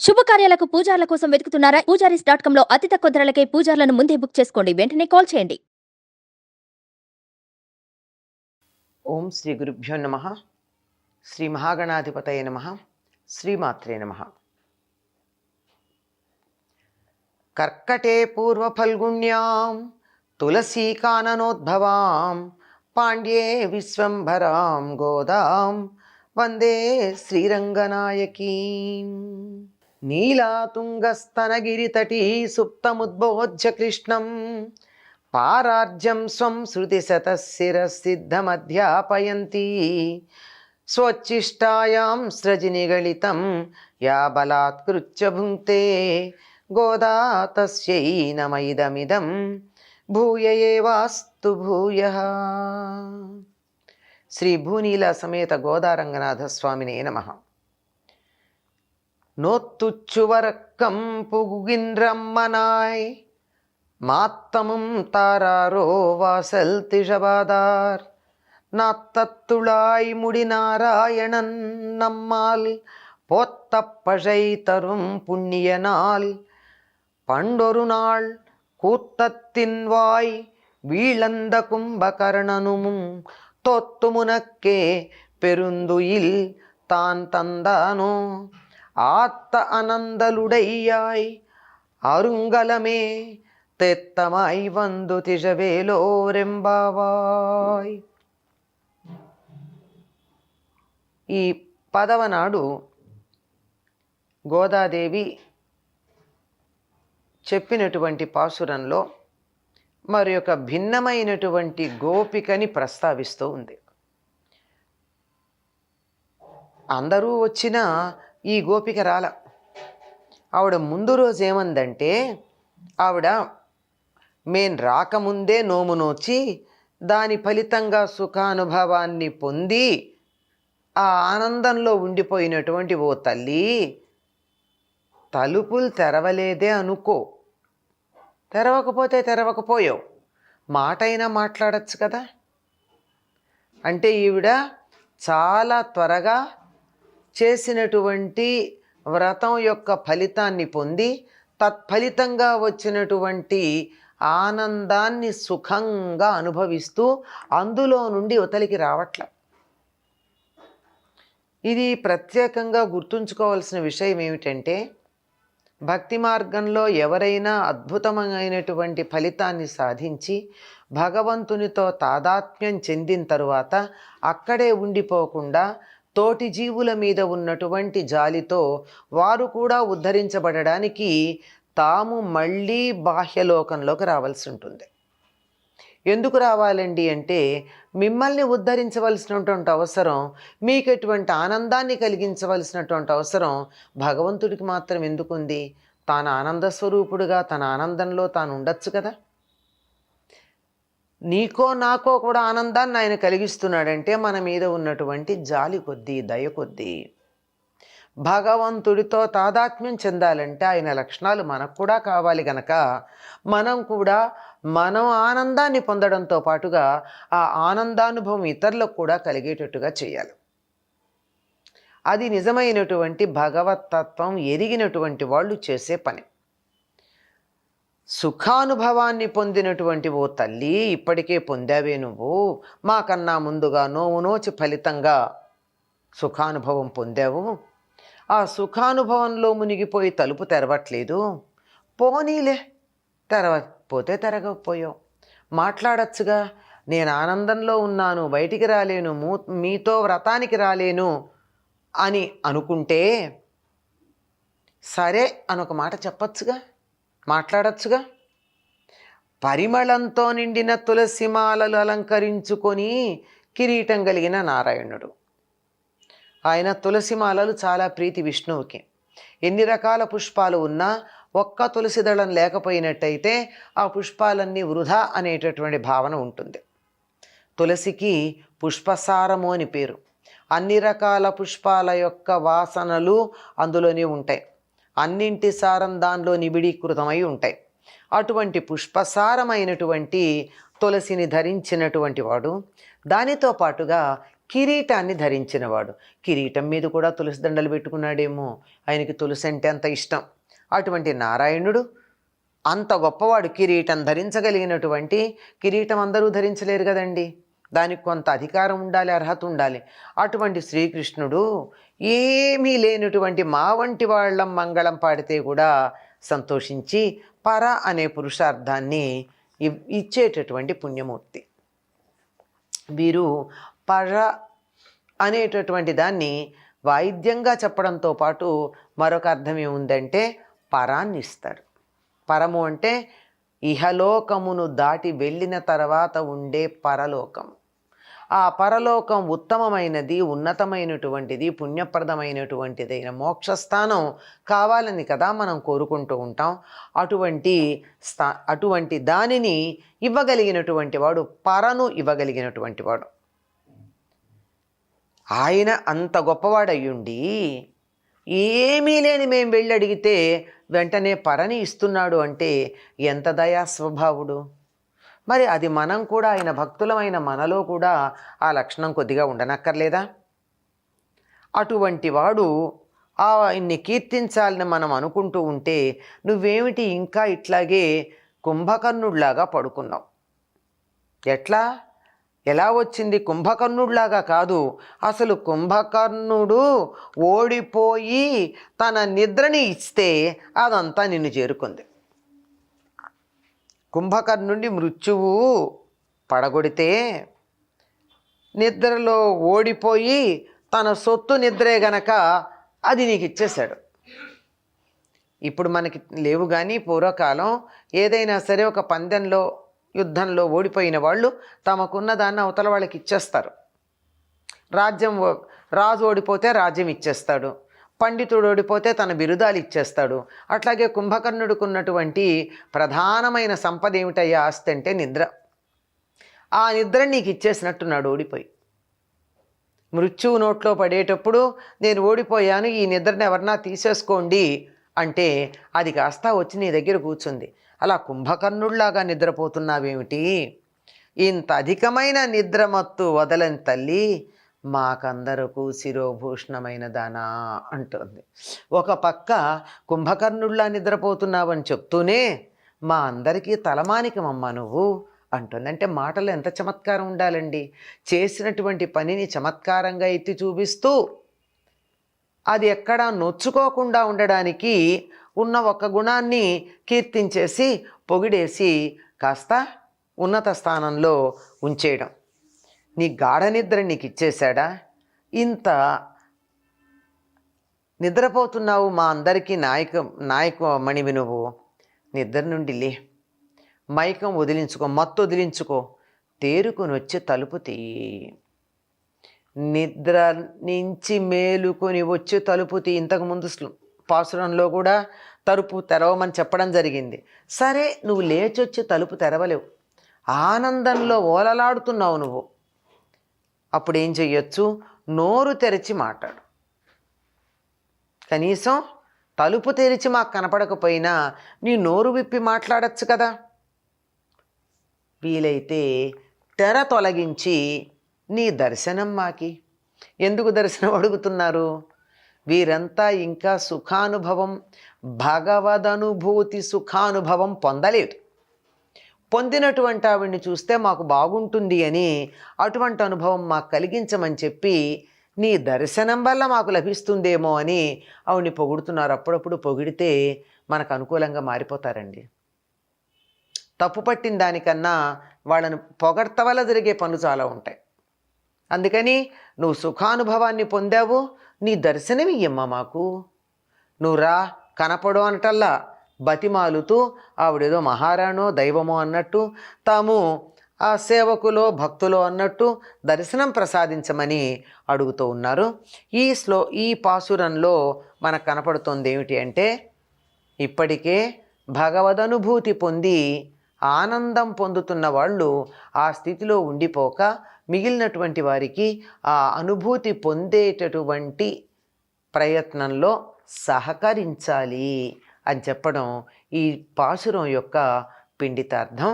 శుభకార్యాలకు పూజార్ల కోసం వెతుకుతున్నారా? పూజారీస్.com లో అతి తక్కువ ధరలకే పూజార్లను ముందే బుక్ చేసుకోండి. వెంటనే కాల్ చేయండి. ఓం శ్రీ గురుభ్యో నమః. శ్రీ మహాగణాధిపతయ నమః. శ్రీమాత్రే నమః. కర్కటే పూర్వఫల్గుణ్యాం తులసీకాననోద్భవాం పాండ్యే విశ్వంభరాం గోదాం వందే శ్రీరంగనాయకీం. నీలాతుంగస్తనగిరితటీ సుప్తముద్బోధ్య కృష్ణం పారార్జం స్వం శృతిశతశిరసిద్ధమధ్యాపయంతి స్వచ్ఛిష్టాయాం స్రజినిగళితం యా బలాత్కృత్య భుంక్తే గోదా తస్యై నమ ఇదమిదం భూయ ఏవాస్తు భూయః. శ్రీ భూనీల సమేత గోదారంగనాథ స్వామినే నమః. నోత్తుచ్చువరక్కం పుగుగిన్రమ్మనాయ్ மாத்தமும் தாராரோ வாசல் திஷபாதார் நாத்தத்துளாய் முடி நாராயணன் நம்மால் போத்தப்பழை தரும் புண்ணிய நாள் பண்டொரு நாள் கூத்தத்தின் வாய் வீழந்த கும்பகர்ணனும் தோத்துமுனக்கே பெருந்துயில் தான் தந்தானோ ஆத்த அனந்தலுடையாய் அருங்கலமே తెత్తమై వందు తిజవేలోరెంబావాయ్. ఈ పదవ నాడు గోదాదేవి చెప్పినటువంటి పాసురంలో మరి ఒక భిన్నమైనటువంటి గోపికని ప్రస్తావిస్తూ ఉంది. అందరూ వచ్చిన ఈ గోపిక రాల. ఆవిడ ముందు రోజు ఏమందంటే, ఆవిడ మేం రాకముందే నోము నోచి దాని ఫలితంగా సుఖానుభవాన్ని పొంది ఆ ఆనందంలో ఉండిపోయినటువంటి ఓ తల్లి, తలుపులు తెరవలేదే అనుకో, తెరవకపోతే తెరవకపోయావు, మాటైనా మాట్లాడచ్చు కదా. అంటే ఈవిడ చాలా త్వరగా చేసినటువంటి వ్రతం యొక్క ఫలితాన్ని పొంది తత్ఫలితంగా వచ్చినటువంటి ఆనందాన్ని సుఖంగా అనుభవిస్తూ అందులో నుండి ఉతలికి రావట్ల. ఇది ప్రత్యేకంగా గుర్తుంచుకోవాల్సిన విషయం ఏమిటంటే, భక్తి మార్గంలో ఎవరైనా అద్భుతమైనటువంటి ఫలితాన్ని సాధించి భగవంతునితో తాదాత్మ్యం చెందిన తరువాత అక్కడే ఉండిపోకుండా తోటి జీవుల మీద ఉన్నటువంటి జాలితో వారు కూడా ఉద్ధరించబడడానికి తాము మళ్ళీ బాహ్యలోకంలోకి రావాల్సి ఉంటుంది. ఎందుకు రావాలండి అంటే, మిమ్మల్ని ఉద్ధరించవలసినటువంటి అవసరం, మీకు ఎటువంటి ఆనందాన్ని కలిగించవలసినటువంటి అవసరం భగవంతుడికి మాత్రం ఎందుకుంది? తాను ఆనంద స్వరూపుడుగా తన ఆనందంలో తాను ఉండొచ్చు కదా. నీకో నాకో కూడా ఆనందాన్ని ఆయన కలిగిస్తున్నాడంటే మన మీద ఉన్నటువంటి జాలి కొద్దీ, దయ కొద్దీ. భగవంతుడితో తాదాత్మ్యం చెందాలంటే ఆయన లక్షణాలు మనకు కూడా కావాలి గనక మనం కూడా మనం ఆనందాన్ని పొందడంతో పాటుగా ఆ ఆనందానుభవం ఇతరులకు కూడా కలిగేటట్టుగా చేయాలి. అది నిజమైనటువంటి భగవత్తత్వం ఎరిగినటువంటి వాళ్ళు చేసే పని. సుఖానుభవాన్ని పొందినటువంటి ఓ తల్లి, ఇప్పటికే పొందావే నువ్వు, మాకన్నా ముందుగా నోము నోచి ఫలితంగా సుఖానుభవం పొందావు. ఆ సుఖానుభవంలో మునిగిపోయి తలుపు తెరవట్లేదు. పోనీలే, తెరవకపోతే తెరగకపోయావు, మాట్లాడచ్చుగా. నేను ఆనందంలో ఉన్నాను, బయటికి రాలేను, మీతో వ్రతానికి రాలేను అని అనుకుంటే సరే అనొక మాట చెప్పచ్చుగా, మాట్లాడచ్చుగా. పరిమళంతో నిండిన తులసిమాలలు అలంకరించుకొని కిరీటం కలిగిన నారాయణుడు. ఆయన తులసిమాలలు చాలా ప్రీతి విష్ణువుకి. ఎన్ని రకాల పుష్పాలు ఉన్నా ఒక్క తులసి దళం లేకపోయినట్టయితే ఆ పుష్పాలన్నీ వృధా అనేటటువంటి భావన ఉంటుంది. తులసికి పుష్పసారము అని పేరు. అన్ని రకాల పుష్పాల యొక్క వాసనలు అందులోనే ఉంటాయి. అన్నింటి సారం దానిలో నిబిడీకృతమై ఉంటాయి. అటువంటి పుష్పసారమైనటువంటి తులసిని ధరించినటువంటి వాడు దానితో పాటుగా కిరీటాన్ని ధరించినవాడు. కిరీటం మీద కూడా తులసి దండలు పెట్టుకున్నాడేమో, ఆయనకి తులసి అంటే అంత ఇష్టం. అటువంటి నారాయణుడు అంత గొప్పవాడు. కిరీటం ధరించగలిగినటువంటి, కిరీటం అందరూ ధరించలేరు కదండి, దానికి కొంత అధికారం ఉండాలి, అర్హత ఉండాలి. అటువంటి శ్రీకృష్ణుడు ఏమీ లేనటువంటి మా వంటి వాళ్ళం మంగళం పాడితే కూడా సంతోషించి పర అనే పురుషార్థాన్ని ఇచ్చేటటువంటి పుణ్యమూర్తి. వీరు పర అనేటటువంటి దాన్ని వాయిద్యంగా చెప్పడంతో పాటు మరొక అర్థం ఏముందంటే పరాన్ని ఇస్తాడు. పరము అంటే ఇహలోకమును దాటి వెళ్ళిన తర్వాత ఉండే పరలోకం. ఆ పరలోకం ఉత్తమమైనది, ఉన్నతమైనటువంటిది, పుణ్యప్రదమైనటువంటిదైన మోక్షస్థానం కావాలని కదా మనం కోరుకుంటూ ఉంటాం. అటువంటి దానిని ఇవ్వగలిగినటువంటి వాడు, పరను ఇవ్వగలిగినటువంటి వాడు. ఆయన అంత గొప్పవాడయ్యుండి ఏమీ లేని మేము వెళ్ళి అడిగితే వెంటనే పరని ఇస్తున్నాడు అంటే ఎంత దయా స్వభావుడు. మరి అది మనం కూడా, ఆయన భక్తులమైన మనలో కూడా ఆ లక్షణం కొద్దిగా ఉండనక్కర్లేదా? అటువంటి వాడు ఆయన్ని కీర్తించాలని మనం అనుకుంటూ ఉంటే నువ్వేమిటి ఇంకా ఇట్లాగే కుంభకర్ణుడిలాగా పడుకున్నావు? ఎలా వచ్చింది? కుంభకర్ణుడిలాగా కాదు, అసలు కుంభకర్ణుడు ఓడిపోయి తన నిద్రని ఇస్తే అదంతా నిన్ను చేరుకుంది. కుంభకర్ణుడి మృత్యువు పడగొడితే నిద్రలో ఓడిపోయి తన సొత్తు నిద్రే గనక అది నీకు ఇచ్చేశాడు. ఇప్పుడు మనకి లేవు కానీ పూర్వకాలం ఏదైనా సరే ఒక పందెంలో, యుద్ధంలో ఓడిపోయిన వాళ్ళు తమకున్న దాన్ని అవతల వాళ్ళకి ఇచ్చేస్తారు. రాజు ఓడిపోతే రాజ్యం ఇచ్చేస్తాడు, పండితుడు ఓడిపోతే తన బిరుదాలు ఇచ్చేస్తాడు. అట్లాగే కుంభకర్ణుడికి ఉన్నటువంటి ప్రధానమైన సంపద ఏమిటయ్యా ఆస్తి అంటే నిద్ర. ఆ నిద్ర నీకు ఇచ్చేసినట్టున్నాడు ఓడిపోయి. మృత్యువు నోట్లో పడేటప్పుడు నేను ఓడిపోయాను, ఈ నిద్రను ఎవరన్నా తీసేసుకోండి అంటే అది కాస్త వచ్చి నీ దగ్గర కూర్చుంది. అలా కుంభకర్ణుడిలాగా నిద్రపోతున్నావేమిటి? ఇంత అధికమైన నిద్రమత్తు వదలని తల్లి మాకందరకు శిరోభూషణమైన దానా అంటుంది. ఒక పక్క కుంభకర్ణుడిలా నిద్రపోతున్నావని చెప్తూనే మా అందరికీ తలమానికమమ్మా నువ్వు అంటుంది. అంటే మాటలు ఎంత చమత్కారం ఉండాలండి. చేసినటువంటి పనిని చమత్కారంగా ఎత్తి చూపిస్తూ అది ఎక్కడా నొచ్చుకోకుండా ఉండడానికి ఉన్న ఒక గుణాన్ని కీర్తించేసి పొగిడేసి కాస్త ఉన్నత స్థానంలో ఉంచేయడం. నీ గాఢ నిద్ర నీకు ఇచ్చేశాడా? ఇంత నిద్రపోతున్నావు, మా అందరికీ నాయకమణివి నువ్వు. నిద్ర నుండి లే, మైకం వదిలించుకో, మత్తు వదిలించుకో, తేరుకొని వచ్చి తలుపు తీయి. నిద్ర నుంచి మేలుకొని వచ్చి తలుపు తీ. ఇంతకుముందు పాసురంలో కూడా తలుపు తెరవమని చెప్పడం జరిగింది. సరే, నువ్వు లేచొచ్చి తలుపు తెరవలేవు, ఆనందంలో ఓలలాడుతున్నావు నువ్వు. అప్పుడు ఏం చెయ్యొచ్చు? నోరు తెరిచి మాట్లాడు. కనీసం తలుపు తెరిచి మాకు కనపడకపోయినా నీ నోరు విప్పి మాట్లాడచ్చు కదా. వీలైతే తెర తొలగించి నీ దర్శనం మాకి. ఎందుకు దర్శనం అడుగుతున్నారు? వీరంతా ఇంకా సుఖానుభవం, భగవదనుభూతి సుఖానుభవం పొందలేదు. పొందినటువంటి ఆవిడ్ని చూస్తే మాకు బాగుంటుంది అని అటువంటి అనుభవం మాకు కలిగించమని చెప్పి నీ దర్శనం వల్ల మాకు లభిస్తుందేమో అని ఆవిడ్ని పొగుడుతున్నారు. అప్పుడప్పుడు పొగిడితే మనకు అనుకూలంగా మారిపోతారండి. తప్పు పట్టిన దానికన్నా వాళ్ళని పొగడ్త వల్ల జరిగే పనులు చాలా ఉంటాయి. అందుకని నువ్వు సుఖానుభవాన్ని పొందావు, నీ దర్శనం ఇయ్యమ్మా మాకు. నువ్వు రా, కనపడు అనటల్లా బతిమాలుతూ ఆవిడేదో మహారాణో దైవమో అన్నట్టు, తాము ఆ సేవకులో భక్తులో అన్నట్టు దర్శనం ప్రసాదించమని అడుగుతూ ఉన్నారు. ఈ పాసురంలో మనకు కనపడుతోంది ఏమిటి అంటే, ఇప్పటికే భగవదనుభూతి పొంది ఆనందం పొందుతున్న వాళ్ళు ఆ స్థితిలో ఉండిపోక మిగిలినటువంటి వారికి ఆ అనుభూతి పొందేటటువంటి ప్రయత్నంలో సహకరించాలి అని చెప్పడం ఈ పాసురం యొక్క పిండితార్థం.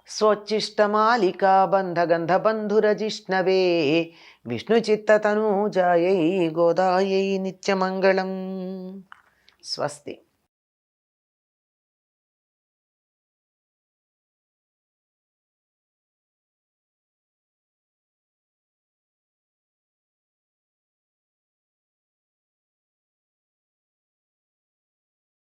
స్వచ్చిష్టమాలికా బంధగంధబంధురజిష్ణవే విష్ణుచిత్తతనూజాయై గోదాయై నిత్యమంగళం. స్వస్తి.